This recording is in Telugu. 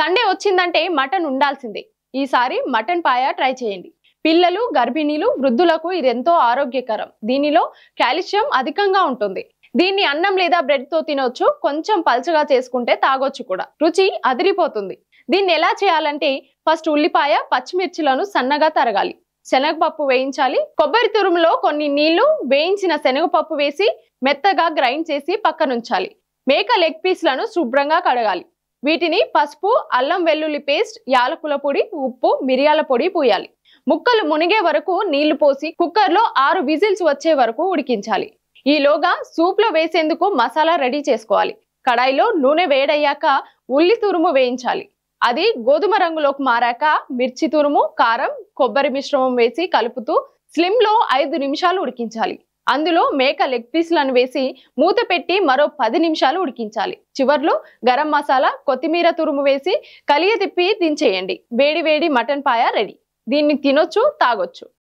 సండే వచ్చిందంటే మటన్ ఉండాల్సిందే. ఈసారి మటన్ పాయ ట్రై చేయండి. పిల్లలు, గర్భిణీలు, వృద్ధులకు ఇది ఎంతో ఆరోగ్యకరం. దీనిలో కాల్షియం అధికంగా ఉంటుంది. దీన్ని అన్నం లేదా బ్రెడ్ తో తినొచ్చు. కొంచెం పల్చగా చేసుకుంటే తాగొచ్చు కూడా. రుచి అదిరిపోతుంది. దీన్ని ఎలా చేయాలంటే ఫస్ట్ ఉల్లిపాయ, పచ్చిమిర్చిలను సన్నగా తరగాలి. శనగపప్పు వేయించాలి. కొబ్బరి తురుములో కొన్ని నీళ్లు, వేయించిన శనగపప్పు వేసి మెత్తగా గ్రైండ్ చేసి పక్కనుంచాలి. మేక లెగ్ పీస్లను శుభ్రంగా కడగాలి. వీటిని పసుపు, అల్లం వెల్లుల్లి పేస్ట్, యాలకుల పొడి, ఉప్పు, మిరియాల పొడి పూయాలి. ముక్కలు మునిగే వరకు నీళ్లు పోసి కుక్కర్లో 6 విజిల్స్ వచ్చే వరకు ఉడికించాలి. ఈలోగా సూప్ లో వేసేందుకు మసాలా రెడీ చేసుకోవాలి. కడాయిలో నూనె వేడయ్యాక ఉల్లి తురుము వేయించాలి. అది గోధుమ రంగులోకి మారాక మిర్చి తురుము, కారం, కొబ్బరి మిశ్రమం వేసి కలుపుతూ స్లిమ్ లో 5 నిమిషాలు ఉడికించాలి. అందులో మేక లెగ్ పీస్లను వేసి మూత పెట్టి మరో 10 నిమిషాలు ఉడికించాలి. చివర్లో గరం మసాలా, కొత్తిమీర తురుము వేసి కలియ తిప్పి దించేయండి. వేడి వేడి మటన్ పాయ రెడీ. దీన్ని తినొచ్చు, తాగొచ్చు.